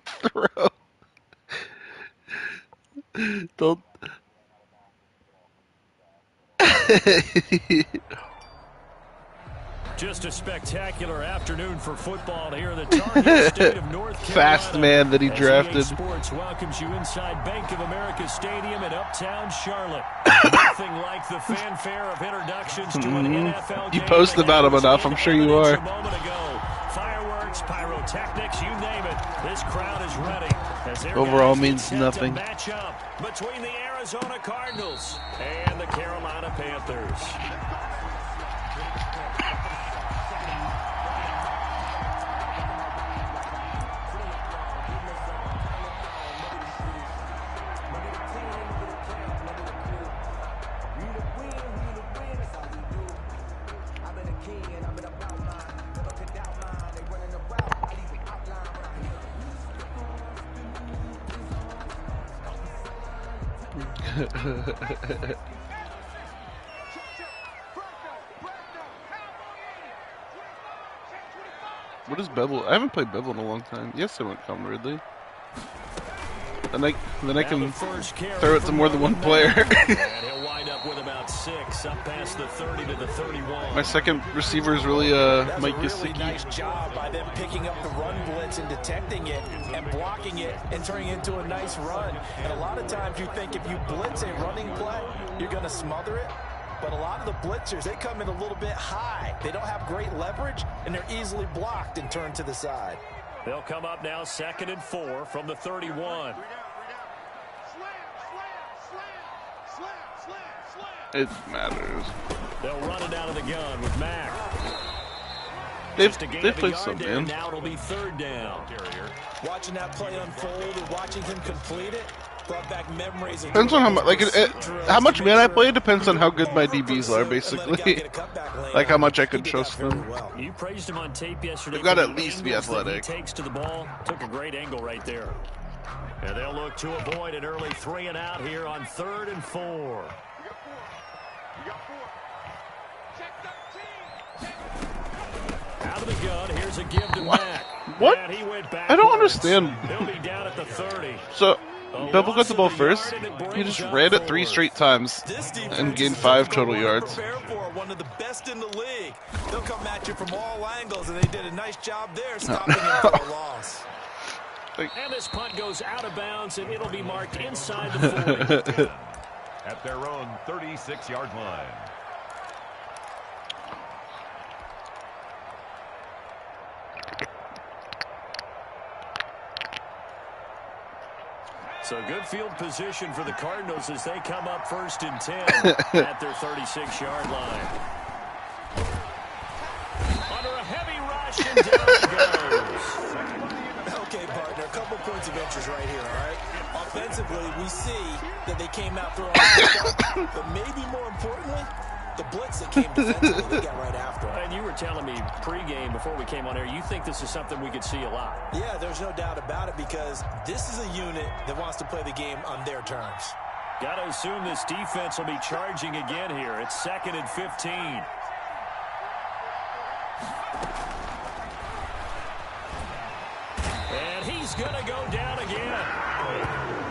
Throw. Don't. Just a spectacular afternoon for football here in the Tar Heel state of North Carolina. Fast man that he drafted. EA Sports welcomes you inside Bank of America Stadium in Uptown Charlotte. Nothing like the fanfare of introductions to an NFL game. You post about him enough, I'm sure you are. A moment ago. Fireworks, pyrotechnics, you name it. This crowd is ready. As overall means nothing. Match up between the Arizona Cardinals and the Carolina Panthers. What is Bevel? I haven't played Bevel in a long time. Yes, I went Calvin Ridley. Then I can throw it to more than one player. And he'll wind up with about 6, up past the 30 to the 31. My second receiver is really Mike Gesicki. Really nice job by them picking up the run blitz and detecting it and blocking it and turning it into a nice run. And a lot of times you think if you blitz a running play, you're going to smother it. But a lot of the blitzers, they come in a little bit high. They don't have great leverage, and they're easily blocked and turned to the side. They'll come up now 2nd and 4 from the 31. It matters. They'll run it out of the gun with Mack. They've played some, man. Now it'll be 3rd down. Watching that play unfold and watching him complete it brought back memories. Depends on how much, how much man I play. Depends on how good my DBs are, basically. Like how much I could trust them. You praised him on tape yesterday. They've got to at least be athletic. He takes to the ball. Took a great angle right there. And they'll look to avoid an early 3 and out here on 3rd and 4. Out of the gun, here's a give to Mack. What? And he went I don't understand. He'll be down at the 30. So, Bevel got the ball first. He just ran it 3 straight times and gained 5 total yards. One of the best in the league. They'll come at you from all angles, and they did a nice job there stopping him for a loss. And this punt goes out of bounds, and it'll be marked inside the 40. At their own 36-yard line. So good field position for the Cardinals as they come up 1st and 10 at their 36-yard line. Under a heavy rush, and down it goes. Okay, partner, a couple points of interest right here, all right? Offensively, we see that they came out throwing but maybe more importantly, the blitz that came defensively, they got right after it. And you were telling me pregame before we came on air, you think this is something we could see a lot. Yeah, there's no doubt about it because this is a unit that wants to play the game on their terms. Got to assume this defense will be charging again here. It's 2nd and 15. And he's going to go down again.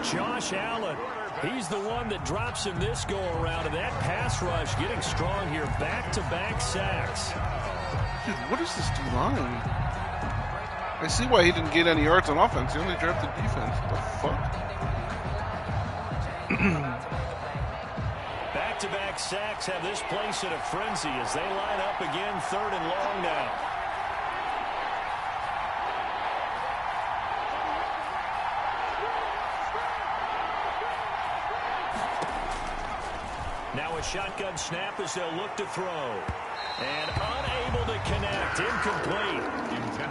Josh Allen. He's the one that drops him this go-around, and that pass rush getting strong here. Back-to-back sacks. Dude, what is this D-line? I see why he didn't get any yards on offense. He only drafted defense. What the fuck? Back-to-back sacks have this place in a frenzy as they line up again 3rd and long now. Now a shotgun snap as they'll look to throw. And unable to connect. Incomplete.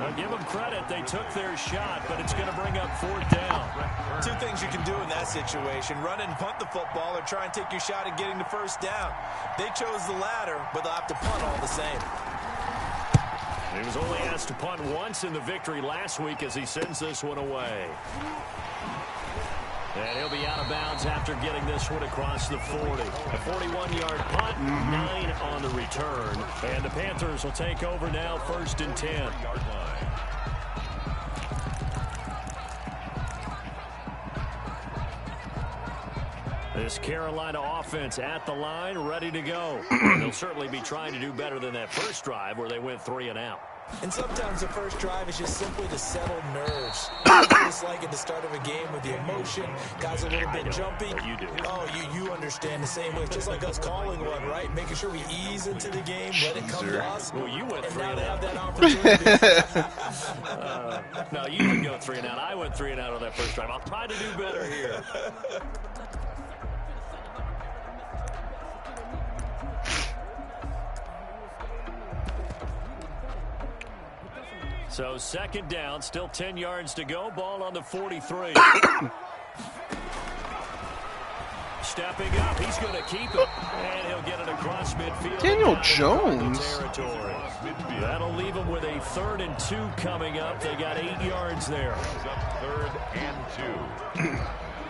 I'll give them credit. They took their shot, but it's going to bring up 4th down. 2 things you can do in that situation. Run and punt the football or try and take your shot at getting the 1st down. They chose the latter, but they'll have to punt all the same. He was only asked to punt once in the victory last week as he sends this one away. And he'll be out of bounds after getting this one across the 40. A 41-yard punt, 9 on the return. And the Panthers will take over now, 1st and 10. This Carolina offense at the line, ready to go. They'll certainly be trying to do better than that first drive where they went 3 and out. And sometimes the first drive is just simply to settle nerves. It's like at the start of a game with the emotion, guys a little bit jumpy. You do. Oh, you understand the same way. Just like us calling one, right? Making sure we ease into the game, let it come to us. Well, you went and 3 now and they out. have that opportunity. No, you didn't go 3 and out. I went 3 and out on that first drive. I'll try to do better here. So 2nd down, still 10 yards to go. Ball on the 43. Stepping up, he's going to keep it, and he'll get it across midfield. Daniel Jones. Territory. That'll leave him with a 3rd and 2 coming up. They got 8 yards there. 3rd and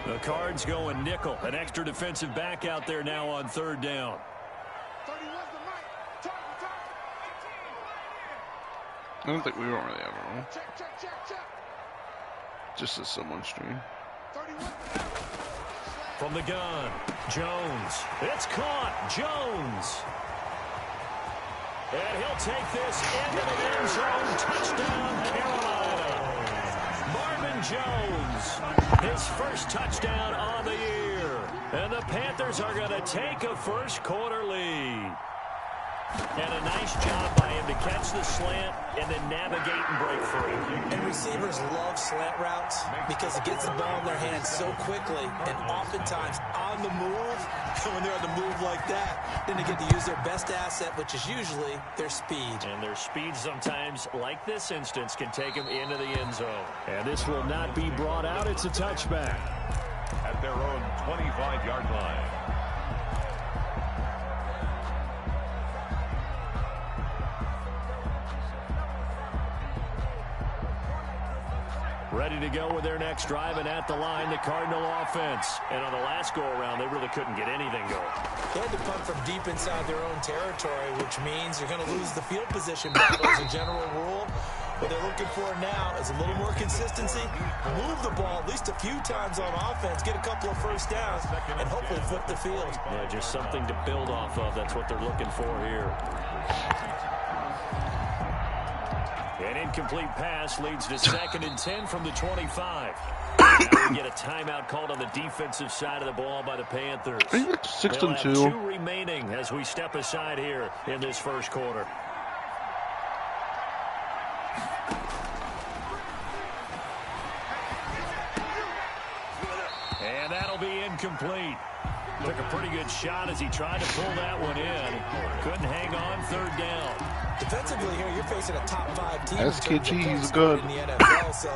2. The Cards going nickel. An extra defensive back out there now on 3rd down. I don't think we don't really have a rule. Just as someone stream. From the gun, Jones. It's caught. Jones. And he'll take this into the end zone. Touchdown, Carolina. Marvin Jones. His first touchdown on the year. And the Panthers are going to take a first quarter lead. And a nice job by him to catch the slant and then navigate and break free. And receivers love slant routes because it gets the ball in their hands so quickly and oftentimes on the move. And when they're on the move like that, then they get to use their best asset, which is usually their speed. And their speed sometimes, like this instance, can take them into the end zone. And this will not be brought out. It's a touchback. At their own 25-yard line. Ready to go with their next drive, and at the line, the Cardinal offense. And on the last go-around, they really couldn't get anything going. They had to punt from deep inside their own territory, which means you're going to lose the field position battle as a general rule. What they're looking for now is a little more consistency, move the ball at least a few times on offense, get a couple of first downs, and hopefully flip the field. Yeah, just something to build off of. That's what they're looking for here. An incomplete pass leads to 2nd and 10 from the 25. Now we get a timeout called on the defensive side of the ball by the Panthers. 6 and 2. 2 remaining as we step aside here in this first quarter. And that'll be incomplete. Took a pretty good shot as he tried to pull that one in. Couldn't hang on 3rd down. Defensively here, you're facing a top 5 team. SKG, he's good. In the NFL, so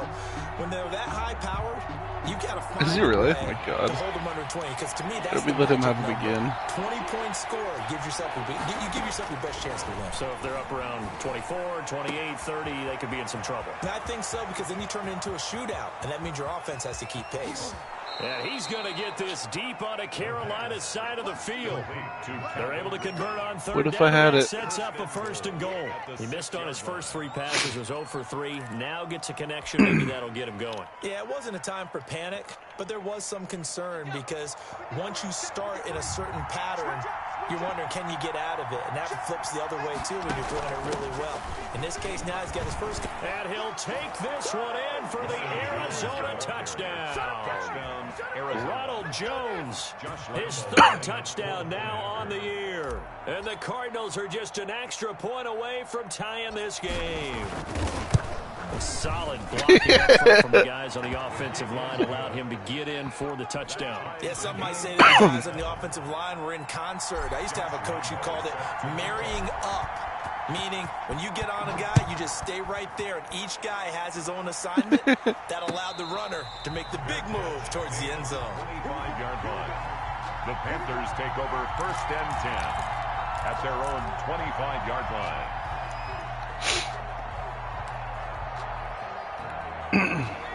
when they're that high powered, you got to find Is he really? a way Oh my God. to hold them under 20. Because to me, that's We let him have him again. 20-point score gives yourself you give yourself your best chance to win. So if they're up around 24, 28, 30, they could be in some trouble. And I think so, because then you turn it into a shootout, and that means your offense has to keep pace. And he's going to get this deep on a Carolina side of the field. They're able to convert on 3rd down. What if I had it? Sets up a 1st and goal. He missed on his first 3 passes, was 0 for 3. Now gets a connection. Maybe that'll get him going. Yeah, it wasn't a time for panic, but there was some concern because once you start in a certain pattern, you're wondering, can you get out of it? And that flips the other way, too, when you're doing it really well. In this case, now he's got his first. And he'll take this one in for the Arizona touchdown. Ronald Jones, his 3rd touchdown now on the year. And the Cardinals are just an extra point away from tying this game. A solid blocking effort from the guys on the offensive line allowed him to get in for the touchdown. Yeah, some might say that the guys on the offensive line were in concert. I used to have a coach who called it marrying up, meaning when you get on a guy, you just stay right there, and each guy has his own assignment. That allowed the runner to make the big move towards the end zone. 25-yard line. The Panthers take over 1st and 10 at their own 25-yard line.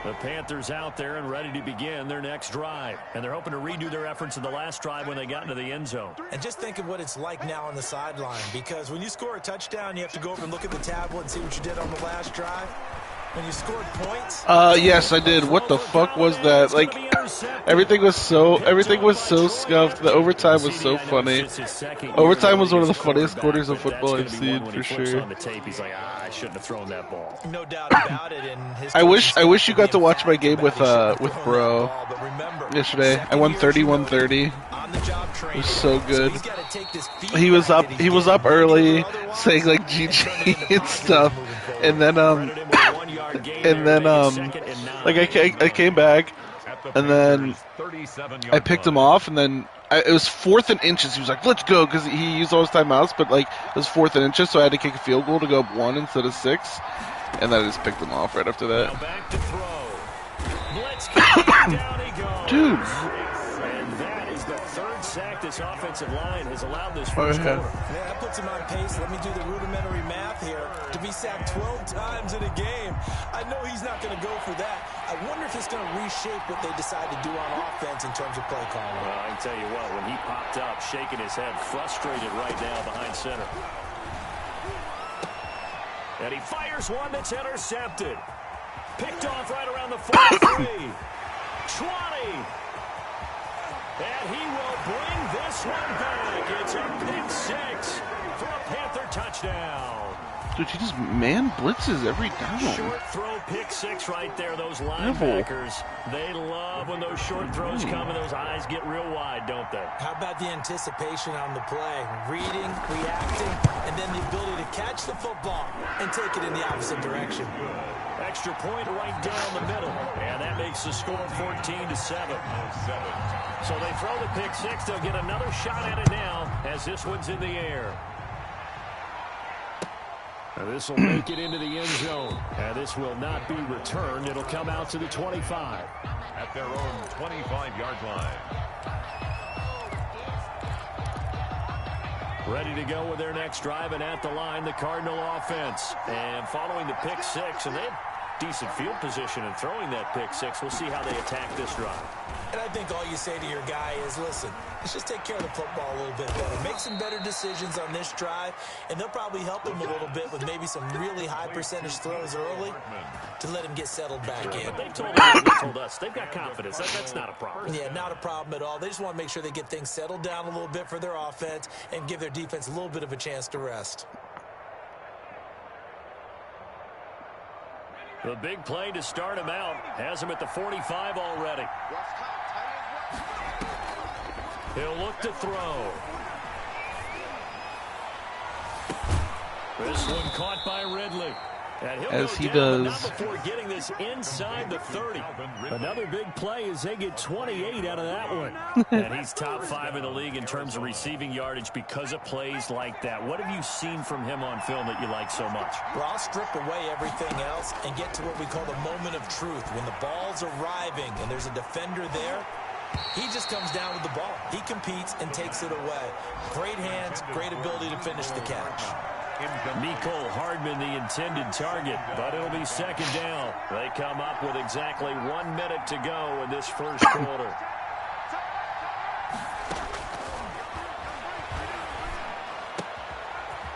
The Panthers out there and ready to begin their next drive. And they're hoping to redo their efforts in the last drive when they got into the end zone. And just think of what it's like now on the sideline, because when you score a touchdown, you have to go over and look at the tablet and see what you did on the last drive. When you scored points. Yes, I did. What the fuck was that? Like, everything was so scuffed. The overtime was so funny. Overtime was one of the funniest quarters of football I've seen for sure. On the tape, he's like, I shouldn't have thrown that ball. No doubt about it. And I wish you got to watch my game with Bro yesterday. I won 31-30. It was so good. He was up early, saying like GG and stuff, and then like I came back, and then I picked him off, and then it was 4th and inches. He was like, "Let's go," because he used all his timeouts, but like it was 4th and inches, so I had to kick a field goal to go up 1 instead of 6, and then I just picked him off right after that. Now back to throw. Blitz down he goes. Dude. And that is the 3rd sack this offensive line has allowed this first quarter. Yeah, that puts him on pace. Let me do the rudimentary math here. To be sacked 12 times in a game, I know he's not going to go for that. I wonder if it's going to reshape what they decide to do on offense in terms of play calling. Well, I can tell you what, when he popped up, shaking his head, frustrated right now behind center. And he fires one that's intercepted. Picked off right around the 43. 20. And he will bring this one back. It's a pick 6 for a Panther touchdown. Dude, he just man blitzes every down. Short throw pick 6 right there. Those linebackers, they love when those short throws come and those eyes get real wide, don't they? How about the anticipation on the play? Reading, reacting, and then the ability to catch the football and take it in the opposite direction. Extra point right down the middle. And that makes the score 14-7. So they throw the pick 6. They'll get another shot at it now as this one's in the air. And this will make it into the end zone. And this will not be returned. It'll come out to the 25. At their own 25-yard line. Ready to go with their next drive, and at the line, the Cardinal offense. And following the pick 6, and they have decent field position in throwing that pick 6. We'll see how they attack this drive. And I think all you say to your guy is, listen, let's just take care of the football a little bit better. Make some better decisions on this drive, and they'll probably help him a little bit with maybe some really high percentage throws early to let him get settled back in. But they told him, they told us, they've got confidence. That's not a problem. Yeah, not a problem at all. They just want to make sure they get things settled down a little bit for their offense and give their defense a little bit of a chance to rest. The big play to start him out has him at the 45 already. He'll look to throw. This one caught by Ridley. And he'll As go he down, does. not before getting this inside the 30. Another big play as they get 28 out of that one. And he's top 5 in the league in terms of receiving yardage because of plays like that. What have you seen from him on film that you like so much? Well, I'll strip away everything else and get to what we call the moment of truth. When the ball's arriving and there's a defender there, he just comes down with the ball. He competes and takes it away. Great hands, great ability to finish the catch. Mecole Hardman, the intended target, but it'll be second down. They come up with exactly 1 minute to go in this first quarter.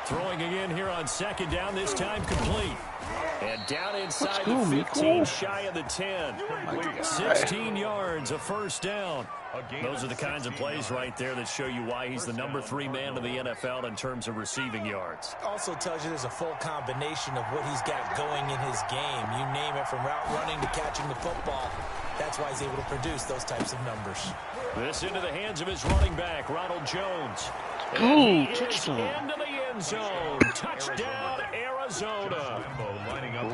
Throwing again here on second down, this time complete. And down inside the 15, shy of the 10. 16 yards, a first down. Those are the kinds of plays right there that show you why he's the number 3 man in the NFL in terms of receiving yards. Also tells you there's a full combination of what he's got going in his game. You name it, from route running to catching the football. That's why he's able to produce those types of numbers. This into the hands of his running back, Ronald Jones. Oh, touchdown. Into the end zone. Touchdown, Arizona.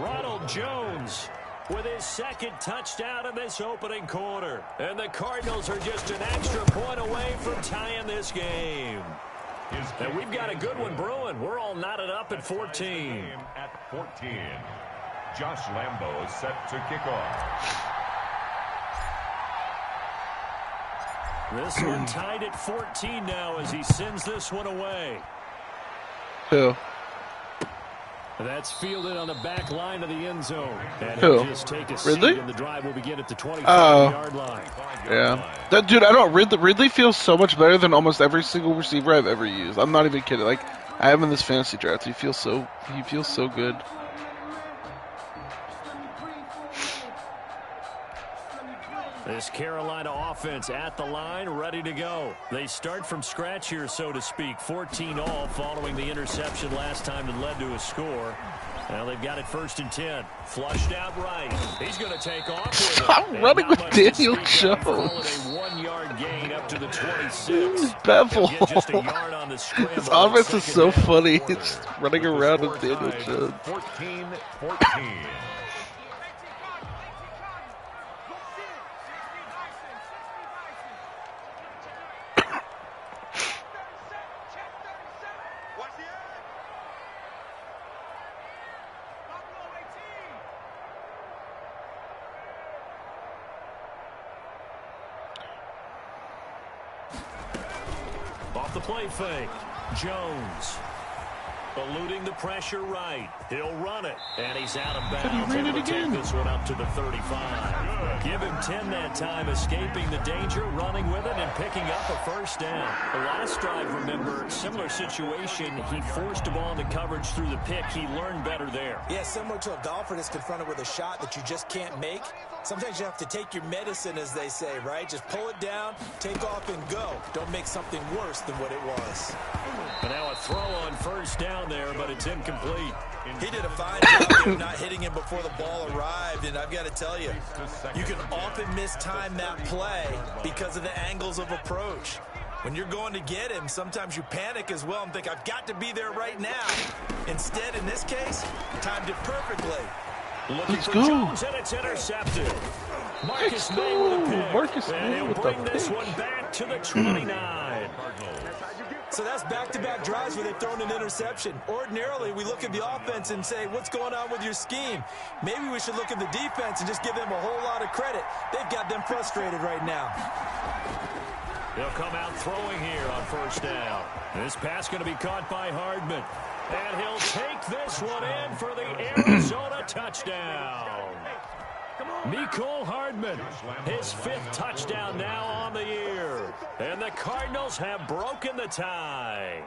Ronald Jones with his second touchdown in this opening quarter. And the Cardinals are just an extra point away from tying this game. And we've got a good one brewing. We're all knotted up at 14. At 14, Josh Lambo is set to kick off. This one tied at 14 now as he sends this one away. Who? That's fielded on the back line of the end zone. And Who? just take a Ridley? seat, and the drive will begin at the 25-yard line. Yeah. That dude, I don't. Ridley feels so much better than almost every single receiver I've ever used. I'm not even kidding. Like, I have him in this fantasy draft. He feels so good. This Carolina offense at the line, ready to go. They start from scratch here, so to speak. 14-all following the interception last time that led to a score. Now they've got it 1st and 10. Flushed out right. He's going to take off with it. Stop running with Daniel Jones. A 1-yard gain up to the 26. Bevel. Just a yard on the scramble. This offense is so funny. It's running around with Daniel Jones. 14-14. Off the play fake. Jones. Eluding the pressure right. He'll run it. And he's out of bounds. ran it Able to again. take this one up to the 35. Give him 10 that time, escaping the danger, running with it, and picking up a first down. The last drive, remember, similar situation. He forced a ball into coverage through the pick. He learned better there. Yeah, similar to a golfer that's confronted with a shot that you just can't make. Sometimes you have to take your medicine, as they say, right? Just pull it down, take off, and go. Don't make something worse than what it was. But now a throw on first down there, but it's incomplete. He did a fine job of not hitting him before the ball arrived, and I've got to tell you, you can often mistime that play because of the angles of approach. When you're going to get him, sometimes you panic as well and think, I've got to be there right now. Instead, in this case, timed it perfectly. Let's go. Jones, and it's intercepted. Marcus May with a pick. Marcus and May he'll with the bring this pick. one back to the 29. So that's back-to-back drives where they've thrown an interception. Ordinarily, we look at the offense and say, what's going on with your scheme? Maybe we should look at the defense and just give them a whole lot of credit. They've got them frustrated right now. They'll come out throwing here on first down. This pass going to be caught by Hardman. And he'll take this one in for the Arizona touchdown. Mecole Hardman, his 5th touchdown now on the year. And the Cardinals have broken the tie.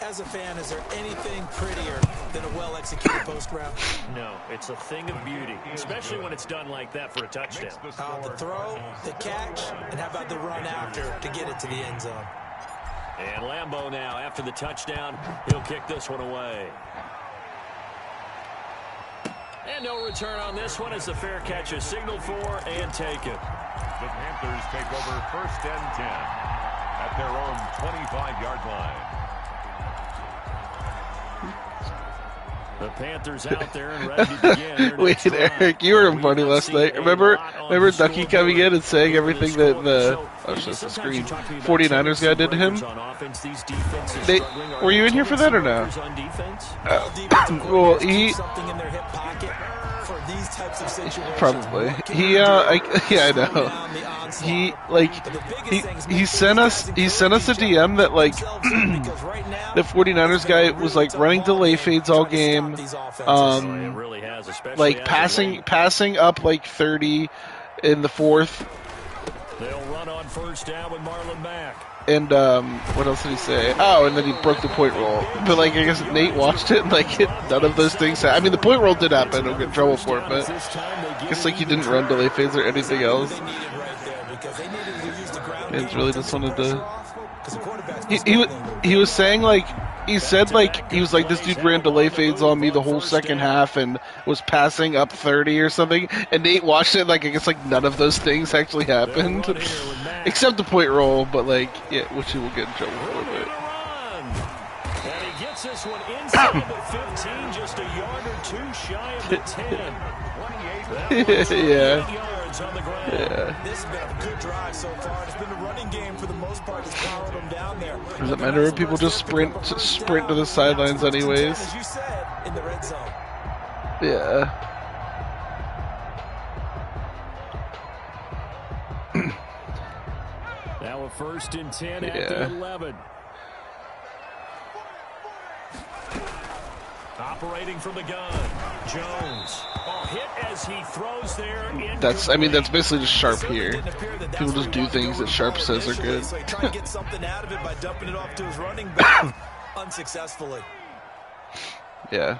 As a fan, is there anything prettier than a well-executed post route? No, it's a thing of beauty, especially when it's done like that for a touchdown. The throw, the catch, and how about the run after to get it to the end zone? And Lambeau now, after the touchdown, he'll kick this one away. And no return on this one as the fair catch is signaled for and taken. The Panthers take over 1st and 10 at their own 25-yard line. The Panthers out there and ready to begin their Wait, next drive. Eric, you were funny last night. Remember Ducky coming in and saying everything that the just the screen 49ers guy did to him? Were you in here for that or no? Well, he Something in their hip pocket for these types of situations. probably I know. He sent us a DM that like the 49ers guy was like running delay fades all game, It really has, especially like after passing up like 30 in the 4th, they'll run on first down with Marlon Mack. and what else did he say? Oh, and then he broke the point roll. But like I guess Nate watched it, and like none of those things. I mean, the point roll did happen. He'll get in trouble for it, but I guess like he didn't run delay fades or anything else. It's really just wanted to. He was saying like he said like he was like this dude ran delay fades on me the whole second half and was passing up 30 or something. And Nate watched it like I guess like none of those things actually happened, except the point roll. But like yeah, which he will get in trouble for. But. And he gets this one inside the 15, just a yard or two shy of the 10. Yeah. 8 yards on the ground. Yeah. This has been a good drive so far. It's been a running game for the most part that's powered them down there. Does it matter if people just sprint to the sidelines anyways? As you said, in the red zone. Yeah. Now a 1st and 10 at Yeah. the 11. Operating from the gun, Jones. Hit as he throws there. That's basically just Sharp here. People just do things that Sharp says are good. Trying to get something out of it by dumping it off to his running back unsuccessfully. Yeah.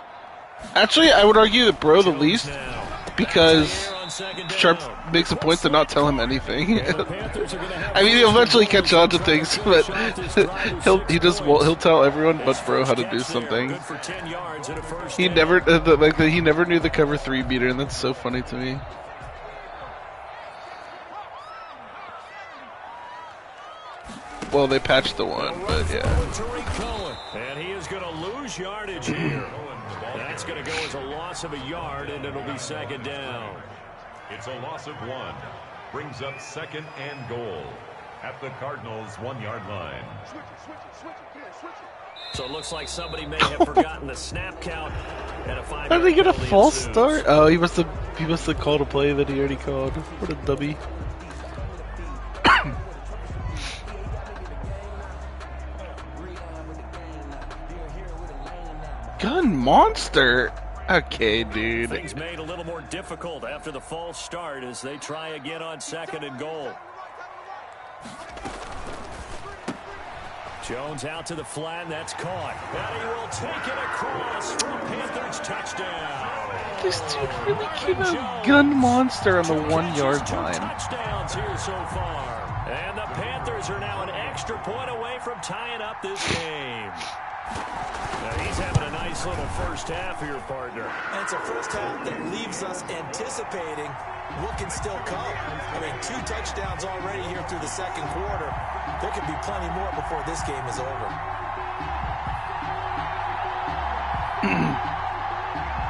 Actually, I would argue that Bro the least, because Sharp makes a point to not tell him anything. I mean, he'll eventually catch on to things, but he'll tell everyone but Bro how to do something. He never knew the cover 3 beater, and that's so funny to me. Well, they patched the one, but yeah. And he is going to lose yardage here. That's going to go as a loss of a yard, and it'll be second down. It's a loss of 1. Brings up second and goal at the Cardinals' 1-yard line. So it looks like somebody may have forgotten the snap count at a 5-yard. How did he get a false start? Oh, he must have called a play that he already called. What a dummy. Gun monster. Okay, dude. Things made a little more difficult after the false start as they try again on second and goal. Jones out to the flat, and that's caught. And he will take it across for a Panthers touchdown. This dude really came out gun monster on the 1-yard line. Touchdowns here so far. And the Panthers are now an extra point away from tying up this game. Now he's having a nice little first half here, partner. And it's a first half that leaves us anticipating what can still come. I mean, 2 touchdowns already here through the second quarter. There could be plenty more before this game is over.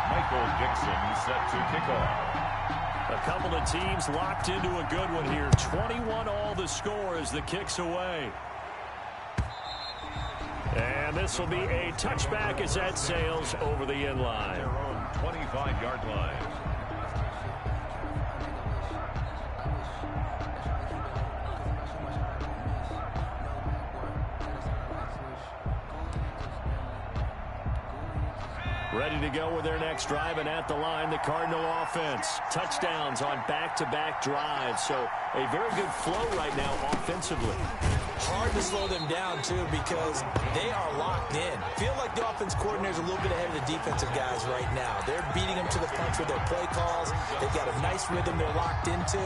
Michael Dixon set to kick off. A couple of teams locked into a good one here. 21 all the score as the kick's away. And this will be a touchback as that sails over the end line. Their own 25-yard line. Ready to go with their next drive, and at the line, the Cardinal offense. Touchdowns on back-to-back drives, so a very good flow right now offensively. Hard to slow them down, too, because they are locked in. Feel like the offense coordinator's a little bit ahead of the defensive guys right now. They're beating them to the punch with their play calls. They've got a nice rhythm they're locked into.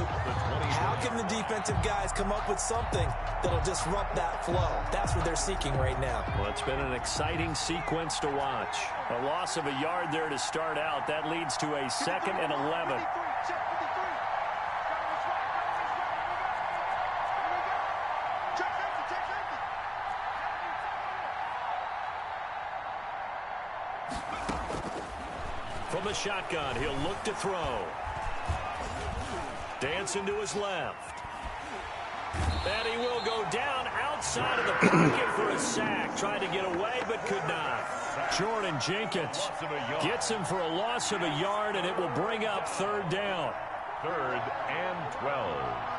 How can the defensive guys come up with something that'll disrupt that flow? That's what they're seeking right now. Well, it's been an exciting sequence to watch. A loss of a yard there to start out. That leads to a 2nd and 11. From the shotgun, he'll look to throw. Dancing to his left. And he will go down outside of the pocket for a sack. Tried to get away, but could not. Jordan Jenkins gets him for a loss of a yard, and it will bring up 3rd down. 3rd and 12.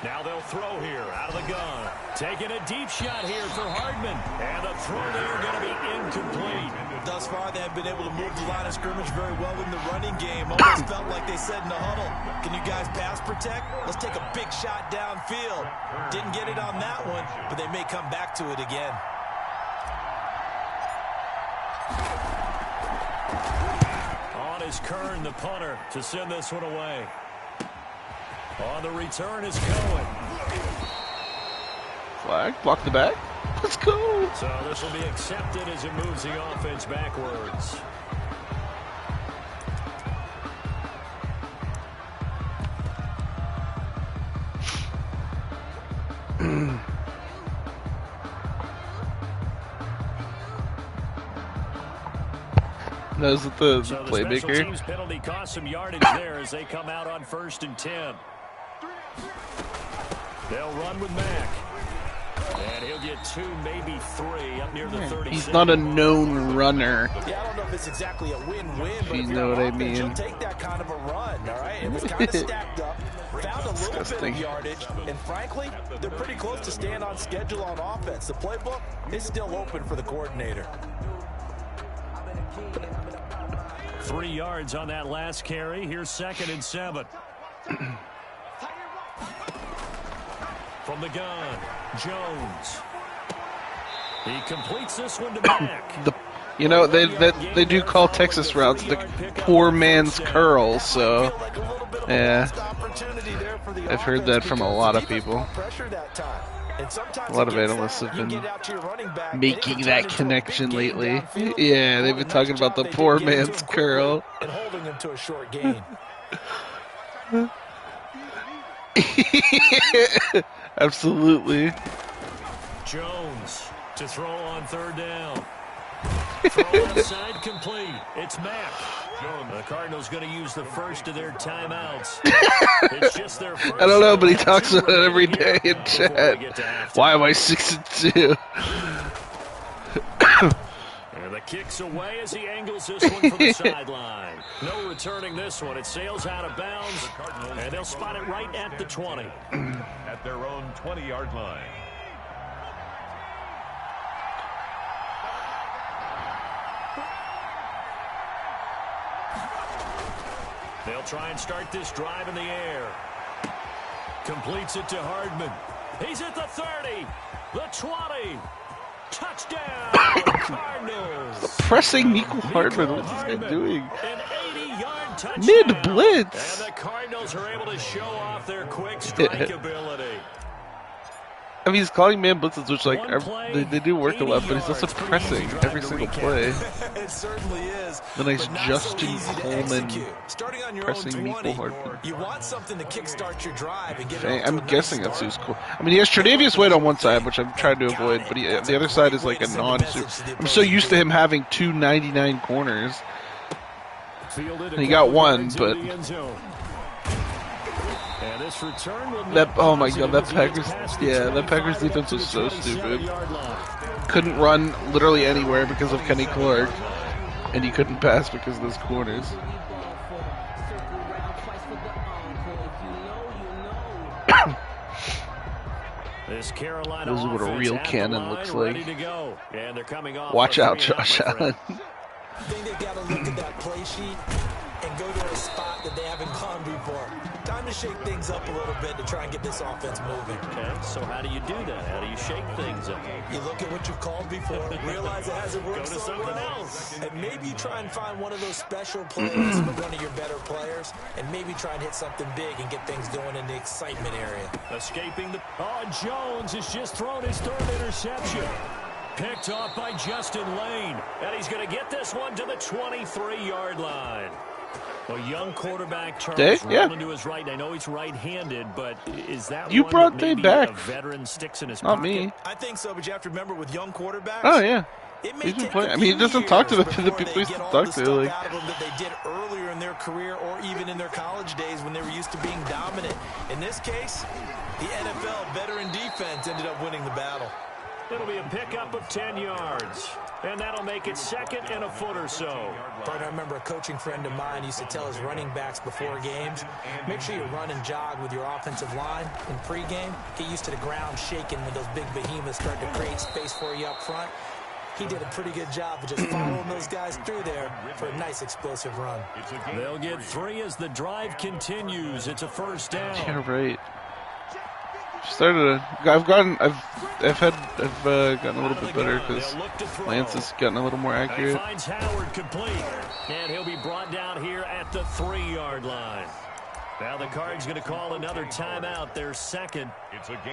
Now they'll throw here out of the gun. Taking a deep shot here for Hardman. And the throw there going to be incomplete. Thus far, they have been able to move the line of scrimmage very well in the running game. Almost felt like they said in the huddle, can you guys pass protect? Let's take a big shot downfield. Didn't get it on that one, but they may come back to it again. On is Kern, the punter, to send this one away. On the return is Cohen. Flag, block the back. Let's go. So this will be accepted as it moves the offense backwards. That was the So the playmaker. special teams penalty cost some yardage there as they come out on 1st and 10. They'll run with Mack. And he'll get 2, maybe 3 up near the 30. He's not a known runner. Yeah, I don't know if it's exactly a win-win, but You if know you're what I on offense, mean. you'll take that kind of a run, all right? It was kind of stacked up, found a little bit Disgusting. of yardage, and frankly, they're pretty close to staying on schedule on offense. The playbook is still open for the coordinator. 3 yards on that last carry. Here's 2nd and 7. From the gun, Jones. He completes this one to Mack. You know, they do call Texas routes the poor man's curl, so yeah, I've heard that from a lot of people. A lot of analysts have been making that connection lately. Yeah, they've been talking about the poor man's curl. And holding them to a short gain. Absolutely. Jones to throw on 3rd down. Throw outside complete. It's Mack. The Cardinals going to use the first of their timeouts. It's just their first. I don't know, but he talks about it every day in chat. Why am I 6-2? And the kick's away as he angles this one from the sideline. No returning this one. It sails out of bounds, and they'll spot it right at the 20. At their own 20-yard line. They'll try and start this drive in the air. Completes it to Hardman. He's at the 30, the 20. Touchdown, Cardinals. Pressing Mecole Hardman. What's this guy doing? An 80-yard touchdown. Mid-blitz. And the Cardinals are able to show off their quick strike ability. I mean, he's calling man blitzes, which they do work a lot, but he's also pressing every single play. It certainly is. The nice but not Justin so easy to Coleman execute. Starting on your pressing own 20, Mecole Hardman. you want something to kickstart your drive and get it off to I'm a nice guessing that's start. who's cool. I mean, he has Tre'Davious White on one side, which I'm trying to avoid, but the other side is like a non-super. I'm so used to him having 2 99 corners. And he got one, but that, oh my god, that Packers defense was so stupid. Couldn't run literally anywhere because of Kenny Clark, and he couldn't pass because of those corners. This Carolina This is what a real cannon looks like. Watch out, Josh Allen. I think they've got to look at that play sheet and go to a spot that they haven't gone before. Time to shake things up a little bit to try and get this offense moving. Okay, so how do you do that? How do you shake things up? You look at what you've called before, realize it hasn't worked Go to so something well, else. and maybe try and find one of those special plays from one of your better players, and maybe try and hit something big and get things going in the excitement area. Escaping the... Oh, Jones has just thrown his 3rd interception. Picked off by Justin Lane. And he's going to get this one to the 23-yard line. A young quarterback, Charles, rolling to his right. I know he's right-handed, but is that you one brought that maybe back? a veteran sticks in his Not pocket? me. I think so, but you have to remember with young quarterbacks. Oh yeah. It may He's been take playing. a I mean, he few doesn't talk to the years people before he used they to get all talk the to. stuff Like, out of them that they did earlier in their career or even in their college days when they were used to being dominant. In this case, the NFL veteran defense ended up winning the battle. It'll be a pickup of 10 yards. And that'll make it 2nd and a foot or so. But I remember a coaching friend of mine used to tell his running backs before games, make sure you run and jog with your offensive line in pregame. Get used to the ground shaking when those big behemoths start to create space for you up front. He did a pretty good job of just following those guys through there for a nice explosive run. They'll get 3 as the drive continues. It's a 1st down. yeah, right. I've gotten a little bit better because Lance has gotten a little more He accurate. finds Howard complete. And he'll be brought down here at the 3-yard line. Now the Cards going to call another timeout, their 2nd,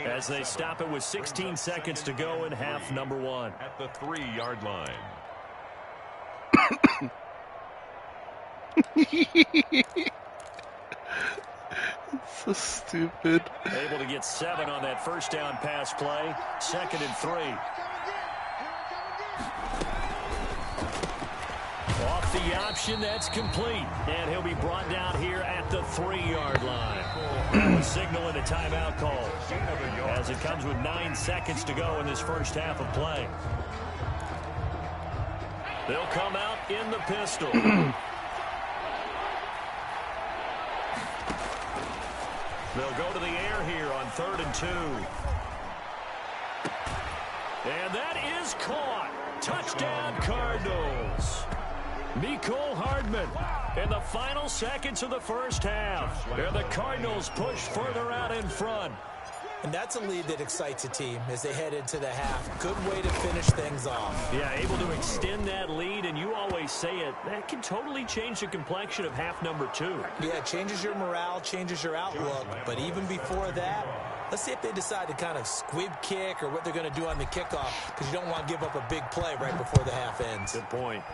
as they stop it with 16 seconds to go in half number 1. At the 3-yard line. So stupid. Able to get 7 on that 1st down pass play. 2nd and 3. Off with the option that's complete. And he'll be brought down here at the 3-yard line. Signaling a timeout call as it comes with 9 seconds to go in this first half of play. They'll come out in the pistol. They'll go to the air here on 3rd and 2. And that is caught. Touchdown, Cardinals. Mecole Hardman in the final seconds of the first half. And the Cardinals push further out in front. And that's a lead that excites a team as they head into the half. Good way to finish things off. Yeah, able to extend that lead, and you always say it, that can totally change the complexion of half number 2. Yeah, it changes your morale, changes your outlook. But even before that, let's see if they decide to kind of squib kick or what they're going to do on the kickoff, because you don't want to give up a big play right before the half ends. Good point.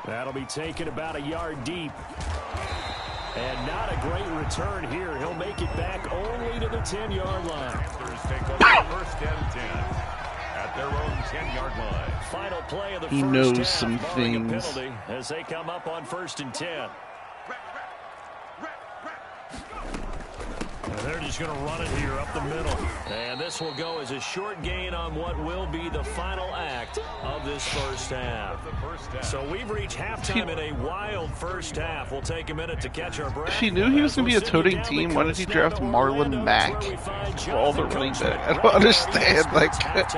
That'll be taken about a yard deep. And not a great return here. He'll make it back only to the 10-yard line. Panthers take over first and 10 at their own 10-yard line. Final play of the He first knows half, some barring a things. penalty as they come up on 1st and 10. And they're just going to run it here up the middle. And this will go as a short gain on what will be the final act of this first half. So we've reached halftime in a wild first half. We'll take a minute to catch our breath. If he knew he was going to be a toting team, why did he draft Marlon Mack for all the running back? I don't understand. Like, Coach,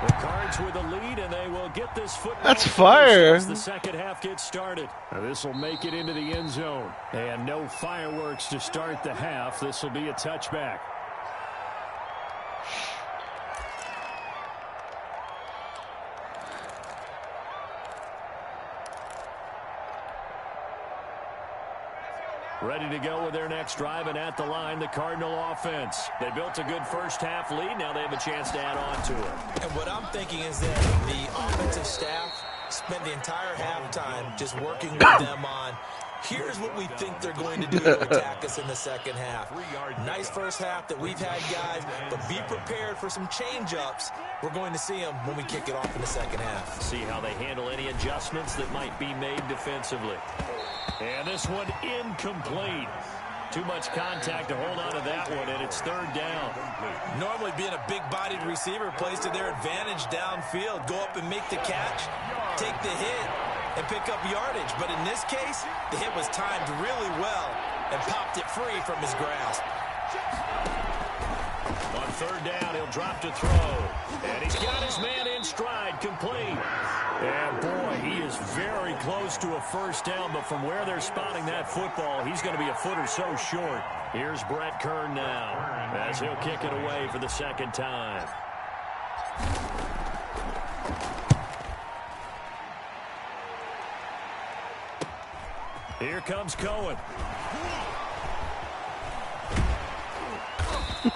the Cards with a lead, and they will get this football. That's fire. As the second half gets started. This will make it into the end zone. And no fireworks to start the half. This will be a touchback. Ready to go with their next drive, and at the line, the Cardinal offense. They built a good first half lead. Now they have a chance to add on to it. And what I'm thinking is that the offensive staff spent the entire halftime just working with them on, here's what we think they're going to do to attack us in the second half. Nice first half that we've had, guys, but be prepared for some change-ups. We're going to see them when we kick it off in the second half. See how they handle any adjustments that might be made defensively. And this one incomplete. Too much contact to hold on to that one, and it's 3rd down. Normally being a big-bodied receiver plays to their advantage downfield. Go up and make the catch, take the hit, and pick up yardage. But in this case, the hit was timed really well and popped it free from his grasp. On 3rd down, he'll drop to throw. And he's got his man in stride, complete. And boy, he is very close to a first down, but from where they're spotting that football, he's going to be a foot or so short. Here's Brett Kern now, as he'll kick it away for the second time. Here comes Cohen.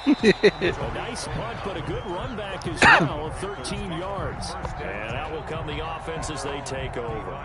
A nice punt, but a good run back as well of 13 yards. And out will come the offense as they take over.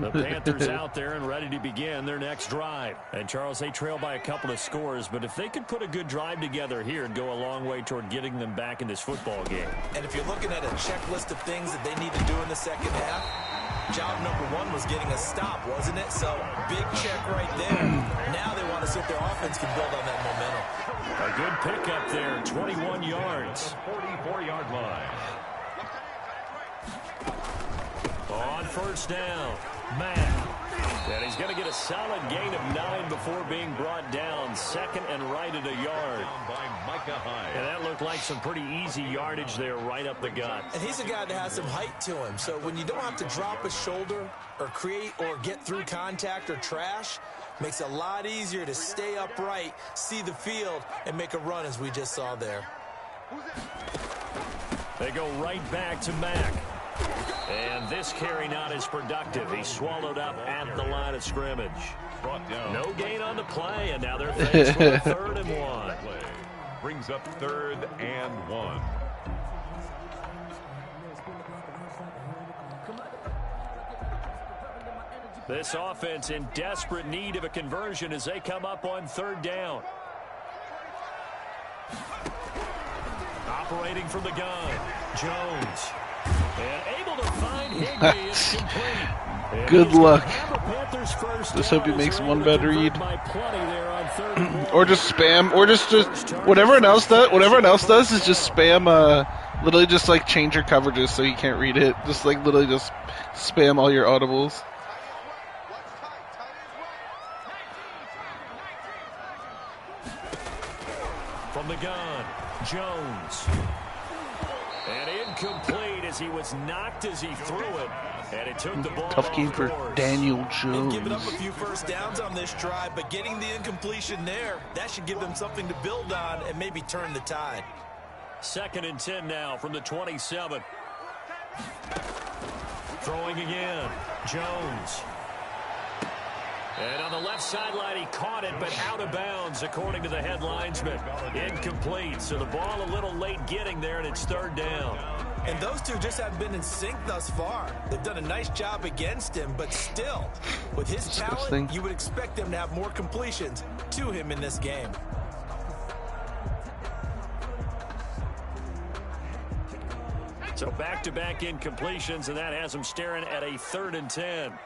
The Panthers out there and ready to begin their next drive. And, Charles, they trail by a couple of scores, but if they could put a good drive together here, it'd go a long way toward getting them back in this football game. And if you're looking at a checklist of things that they need to do in the second half, job number 1 was getting a stop, wasn't it? So, big check right there. Now they want to see if their offense can build on that momentum. A good pickup there, 21 yards. 44-yard line. On 1st down, Mack. And he's going to get a solid gain of 9 before being brought down. 2nd and right at a yard. By Micah Hyde. And that looked like some pretty easy yardage there right up the gut. And he's a guy that has some height to him. So when you don't have to drop a shoulder or create or get through contact or trash, makes it a lot easier to stay upright, see the field, and make a run as we just saw there. They go right back to Mack. And this carry not as productive. He's swallowed up at the line of scrimmage. Brought down. No gain on the play, and now they're faced with a 3rd and 1. Brings up 3rd and 1. This offense in desperate need of a conversion as they come up on 3rd down. Operating from the gun, Jones. And able to find Higbee. It's complete. Good luck. Just hope he makes one bad read. Or just spam, or just whatever else does is just spam, literally just like change your coverages so you can't read it. Just like literally just spam all your audibles. From the gun, Jones. And incomplete as he was knocked as he threw it. And it took the ball. Tough game for Daniel Jones. Giving up a few first downs on this drive, but getting the incompletion there, that should give them something to build on and maybe turn the tide. 2nd and 10 now from the 27. Throwing again, Jones. And on the left sideline, he caught it, but out of bounds, according to the head linesman. Incomplete, so the ball a little late getting there, and it's 3rd down. And those two just haven't been in sync thus far. They've done a nice job against him, but still, with his talent, you would expect them to have more completions to him in this game. So back-to-back incompletions, and that has him staring at a 3rd and 10.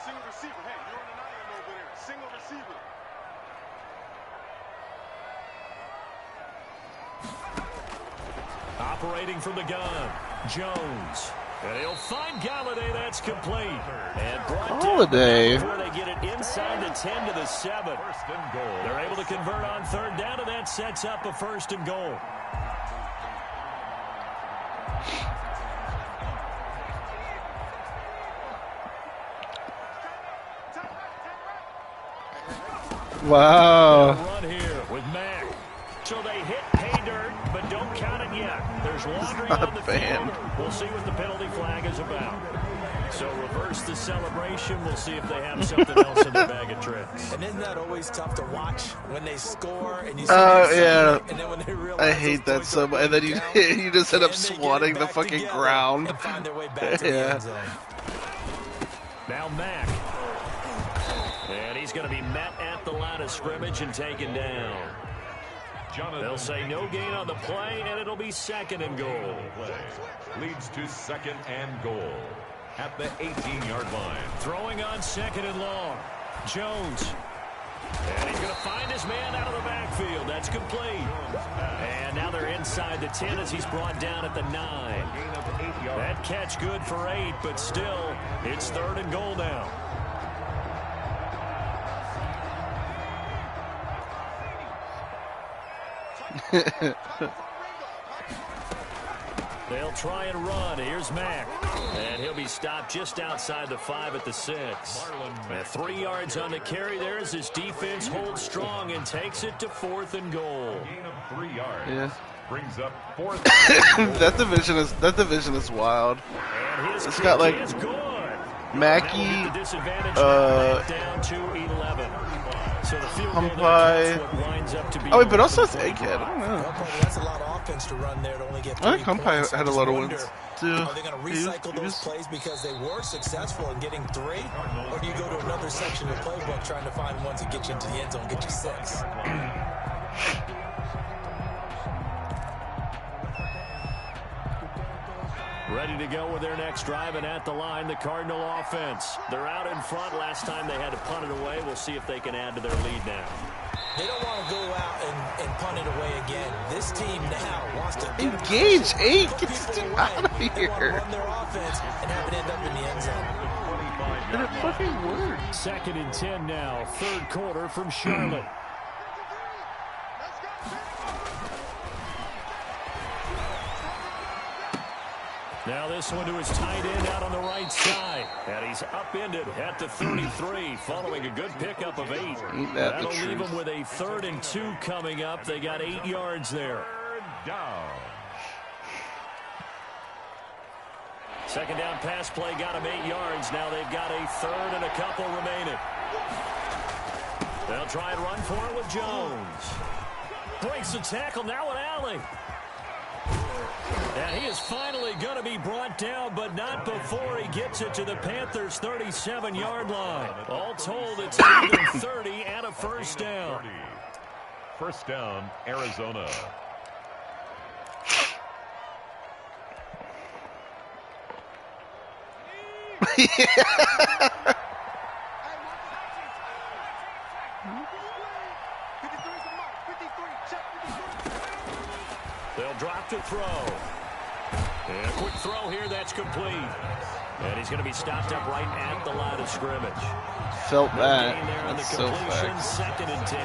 Single receiver. Hey, you're on an island over there. Single receiver. Operating from the gun, Jones. And he'll find Galladay. That's complete. And brought Galladay. Before they get it inside the 10 to the 7. They're able to convert on 3rd down, and that sets up a 1st and goal. Wow. Run here with Mack. So they hit pay dirt, but don't count it yet. There's laundry on the field. We'll see what the penalty flag is about. So reverse the celebration. We'll see if they have something else in their bag of tricks. And isn't that always tough to watch when they score and you see yeah. and then when they realize I hate that so much. And then you just end up swatting the fucking ground. And find their way back to the end zone. Now Mack. And he's going to be met at the line of scrimmage and taken down. They'll say no gain on the play, and it'll be 2nd and goal. Leads to 2nd and goal at the 18-yard line. Throwing on 2nd and long. Jones. And he's going to find his man out of the backfield. That's complete. And now they're inside the 10 as he's brought down at the 9. That catch good for 8, but still, it's 3rd and goal now. They'll try and run. Here's Mack. And he'll be stopped just outside the 5 at the 6. And 3 yards on the carry there as his defense holds strong and takes it to 4th and goal. Gain of 3 yards. Yeah. Brings up 4th. that division is wild. It's got like Mackey, down to 11. So the field Humpy. Oh wait, but also it's Egghead. I don't know. That's a lot of offense to run there to only get 3 I think Humpy had a lot of wins too. Are they going to recycle those plays because they were successful in getting 3? Or do you go to another section of the playbook trying to find ones that get you into the end zone, get you 6? Ready to go with their next drive, and at the line, the Cardinal offense. They're out in front. Last time they had to punt it away. We'll see if they can add to their lead now. They don't want to go out and punt it away again. This team now wants to engage 8. Get this team out of here. They want to run their offense and have it end up in the end zone. And it fucking worked. 2nd and 10 now. 3rd quarter from Charlotte. Now this one to his tight end out on the right side. And he's upended at the 33 following a good pickup of 8. That'll leave him with a 3rd and 2 coming up. They got 8 yards there. Down. 2nd down pass play got him 8 yards. Now they've got a 3rd and a couple remaining. They'll try and run for it with Jones. Breaks the tackle. Now an alley. And he is finally going to be brought down, but not before he gets it to the Panthers' 37-yard line. All told, it's either 30 and a first down. First down, Arizona. They'll drop to throw. And a quick throw here, that's complete. And he's going to be stopped up right at the line of scrimmage. Felt that. That's so fast. 2nd and 10.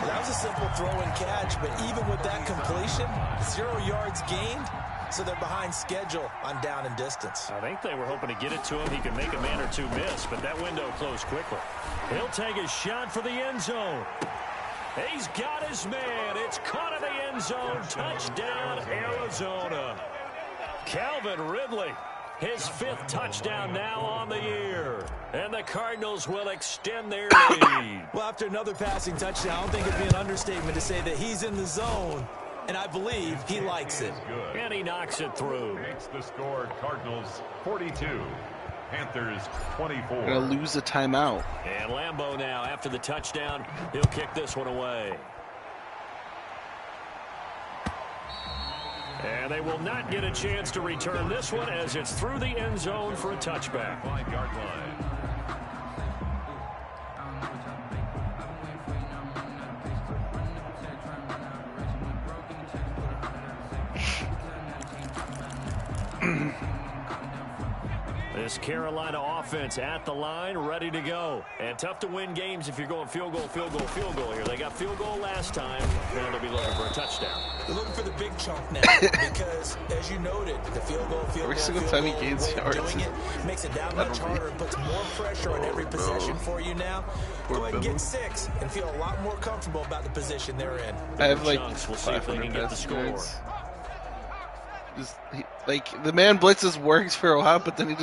That was a simple throw and catch, but even with that completion, 0 yards gained, so they're behind schedule on down and distance. I think they were hoping to get it to him. He could make a man or two miss, but that window closed quickly. He'll take a shot for the end zone. He's got his man. It's caught in the end zone. Touchdown, Arizona. Calvin Ridley, his 5th touchdown now on the year. And the Cardinals will extend their lead. Well, after another passing touchdown, I don't think it'd be an understatement to say that he's in the zone, and I believe he likes it. And he knocks it through. Makes the score Cardinals 42. Panthers 24. Gonna lose a timeout. And Lambeau now, after the touchdown, he'll kick this one away. And they will not get a chance to return this one as it's through the end zone for a touchback. 5-yard line. This Carolina offense at the line, ready to go. And tough to win games if you're going field goal, field goal, field goal here. They got field goal last time, and they'll be looking for a touchdown. They're looking for the big chunk now because, as you noted, the field goal, Every single time he gains yards, doing it makes it that much harder and puts more pressure on every possession for you now. Go ahead and get 6 and feel a lot more comfortable about the position they're in. I have like Chunks. We'll see if they can get the score. Like the man blitzes works for a while, but then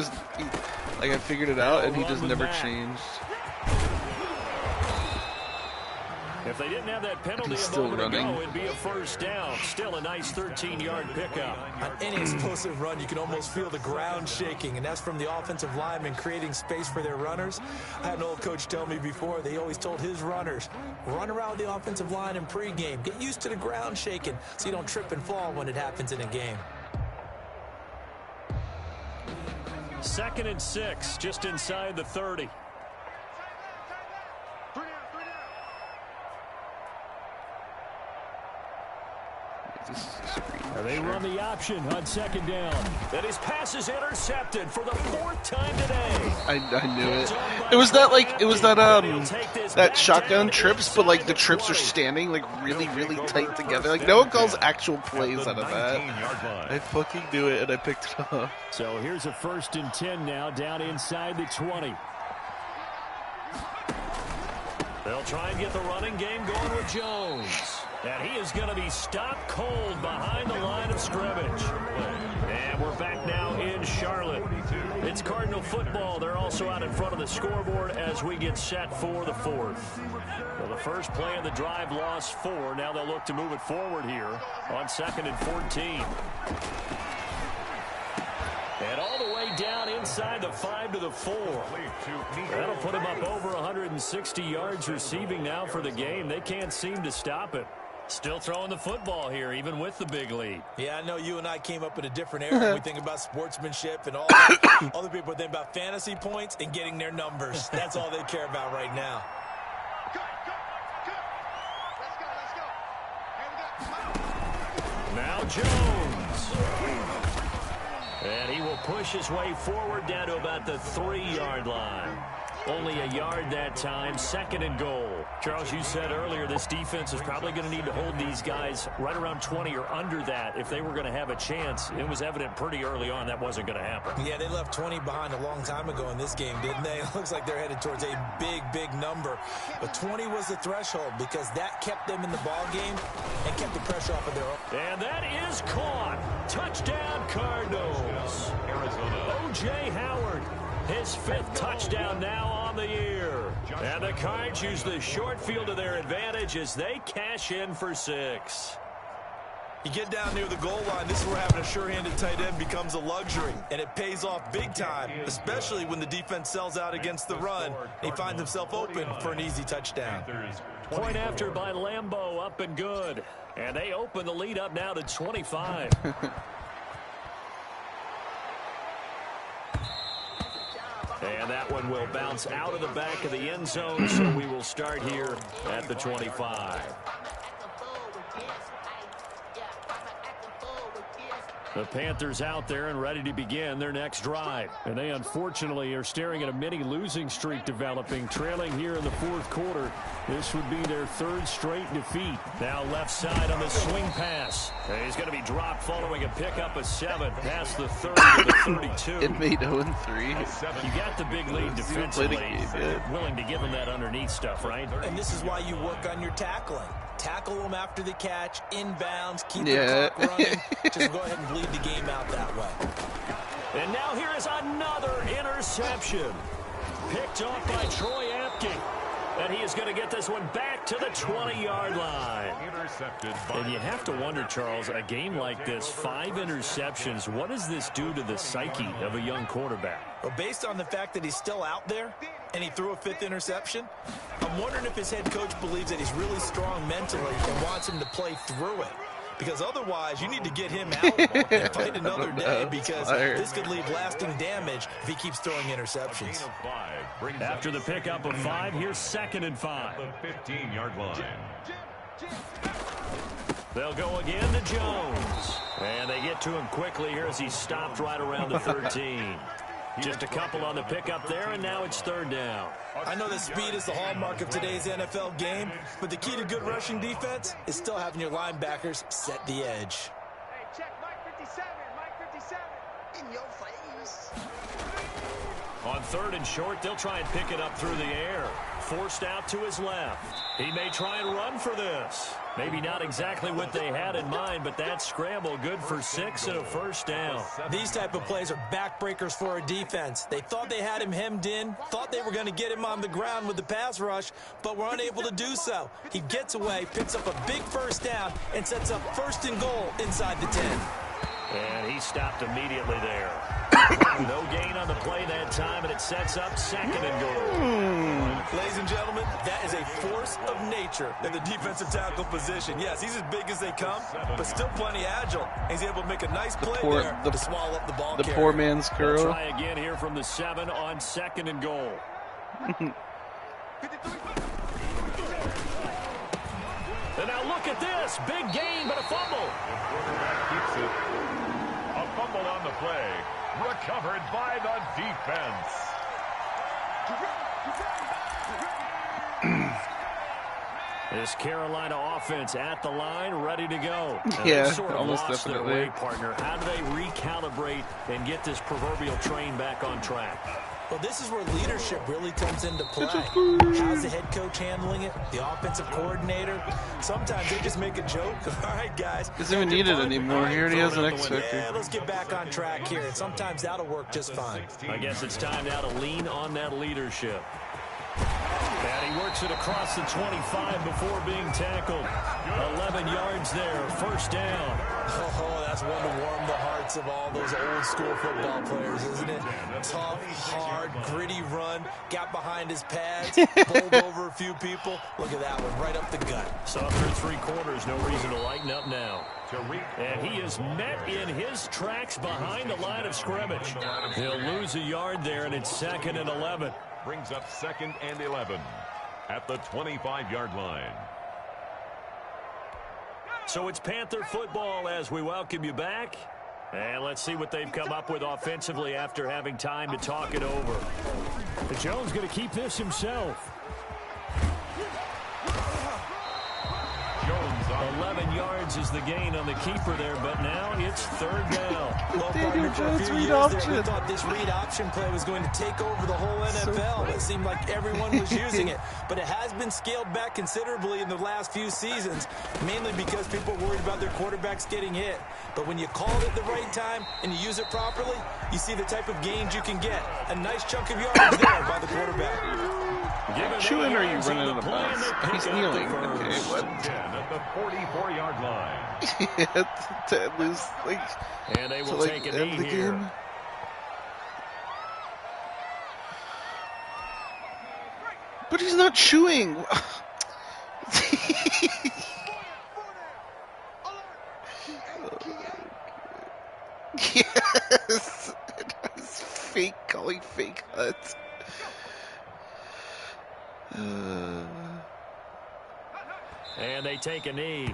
I figured it out, and he just never changed. If they didn't have that penalty a moment ago, it'd be a first down. Still a nice 13-yard pickup. On any explosive run, you can almost feel the ground shaking, and that's from the offensive linemen creating space for their runners. I had an old coach tell me before, they always told his runners, run around the offensive line in pregame. Get used to the ground shaking so you don't trip and fall when it happens in a game. 2nd and 6, just inside the 30. And they run the option on 2nd down. And his pass is intercepted for the 4th time today. I knew it. It was that that shotgun trips, but like the trips are standing like really tight together. Like no one calls actual plays out of that. I fucking knew it, and I picked it up. So here's a 1st and 10 now, down inside the 20. They'll try and get the running game going with Jones. And he is going to be stopped cold behind the line of scrimmage. And we're back now in Charlotte. It's Cardinal football. They're also out in front of the scoreboard as we get set for the 4th. So the first play of the drive lost 4. Now they'll look to move it forward here on 2nd and 14. And all the way down inside the 5 to the 4. That'll put him up over 160 yards receiving now for the game. They can't seem to stop it. Still throwing the football here, even with the big lead. Yeah, I know you and I came up in a different era. When we think about sportsmanship and all other people think about fantasy points and getting their numbers. That's all they care about right now. Now Jones. And he will push his way forward down to about the 3-yard line. Only a yard that time, 2nd and goal. Charles, you said earlier this defense is probably going to need to hold these guys right around 20 or under that if they were going to have a chance. It was evident pretty early on that wasn't going to happen. Yeah, they left 20 behind a long time ago in this game, didn't they? It looks like they're headed towards a big number. But 20 was the threshold because that kept them in the ball game and kept the pressure off of their own. And that is caught. Touchdown, Cardinals. Arizona. O.J. Howard. His 5th touchdown now on the year. And the Cards use the short field to their advantage as they cash in for 6. You get down near the goal line, this is where having a sure-handed tight end becomes a luxury, and it pays off big time, especially when the defense sells out against the run, and he finds himself open for an easy touchdown. Point after by Lambeau, up and good. And they open the lead up now to 25. And that one will bounce out of the back of the end zone, so we will start here at the 25. The Panthers out there and ready to begin their next drive. And they unfortunately are staring at a mini losing streak developing, trailing here in the fourth quarter. This would be their third straight defeat. Now left side on the swing pass. And he's going to be dropped following a pickup of 7 past the 30 to the 32. It made 0-3. You got the big lead defensively. Willing to give him that underneath stuff, right? And this is why you work on your tackling. Tackle them after the catch, inbounds, keep the clock running. Just go ahead and bleed the game out that way. And now here is another interception. Picked off by Troy Apke. And he is going to get this one back to the 20-yard line. And you have to wonder, Charles, a game like this, 5 interceptions, what does this do to the psyche of a young quarterback? Well, based on the fact that he's still out there and he threw a 5th interception, I'm wondering if his head coach believes that he's really strong mentally and wants him to play through it. Because otherwise, you need to get him out and fight another day, because this could leave lasting damage if he keeps throwing interceptions. After the pickup of 5, here's 2nd and 5. The 15-yard line. They'll go again to Jones. And they get to him quickly here as he's stopped right around the 13. Just a couple on the pickup there, and now it's 3rd down. I know that speed is the hallmark of today's NFL game, but the key to good rushing defense is still having your linebackers set the edge. Hey, check Mike 57, Mike 57. In your face. On 3rd and short, they'll try and pick it up through the air. Forced out to his left. He may try and run for this. Maybe not exactly what they had in mind, but that scramble good for 6 and a 1st down. These type of plays are backbreakers for a defense. They thought they had him hemmed in, thought they were going to get him on the ground with the pass rush, but were unable to do so. He gets away, picks up a big 1st down, and sets up 1st and goal inside the 10. And he stopped immediately there. No gain on the play that time, and it sets up 2nd and goal. Ladies and gentlemen, that is a force of nature in the defensive tackle position. Yes, he's as big as they come, but still plenty agile. He's able to make a nice play to swallow up the ball carrier. Poor man's curl. We'll try again here from the 7 on 2nd and goal. And now look at this. Big gain, but a fumble. The quarterback keeps it. A fumble on the play. Recovered by the defense. This Carolina offense at the line, ready to go. Yeah, sort of almost lost definitely. their way, partner. How do they recalibrate and get this proverbial train back on track? Well, this is where leadership really comes into play. How's the head coach handling it? The offensive coordinator? Sometimes they just make a joke. All right, guys. Doesn't even need it anymore. He already has an X factor. Yeah, let's get back on track here. And sometimes that'll work just fine. I guess it's time now to lean on that leadership. And he works it across the 25 before being tackled. 11 yards there, 1st down. Oh, that's one to warm the hearts of all those old school football players, isn't it? Tough, hard, gritty run, got behind his pads, bowled over a few people. Look at that one, right up the gut. So through 3 quarters, no reason to lighten up now. And he is met in his tracks behind the line of scrimmage. He'll lose a yard there, and it's 2nd and 11. Brings up 2nd and 11 at the 25-yard line. So it's Panther football as we welcome you back. And let's see what they've come up with offensively after having time to talk it over. And Jones going to keep this himself. 11 yards is the gain on the keeper there, but now it's 3rd down. Well, partner, for a few years there, we thought this read option play was going to take over the whole NFL. It seemed like everyone was using it, but it has been scaled back considerably in the last few seasons, mainly because people are worried about their quarterbacks getting hit. But when you call it at the right time and you use it properly, you see the type of gains you can get. A nice chunk of yards there by the quarterback. Chewing or are you running out of bounds? He's kneeling. Okay, what? 10 at the 44-yard line. Yeah, to lose, like, and they to will like take a end knee the here. game. But he's not chewing. Yes, it's fake, calling fake huts. And they take a knee.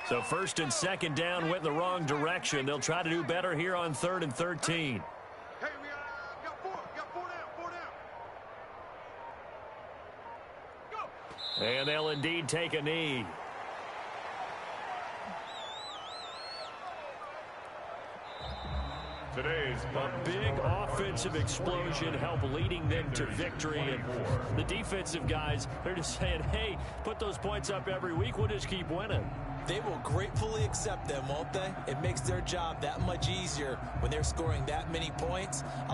So first and second down went in the wrong direction. They'll try to do better here on 3rd and 13. Hey, we got four down. Go. And they'll indeed take a knee. Today's A big offensive explosion helped leading them to victory. And the defensive guys, they're just saying, hey, put those points up every week. We'll just keep winning. They will gratefully accept them, won't they? It makes their job that much easier when they're scoring that many points.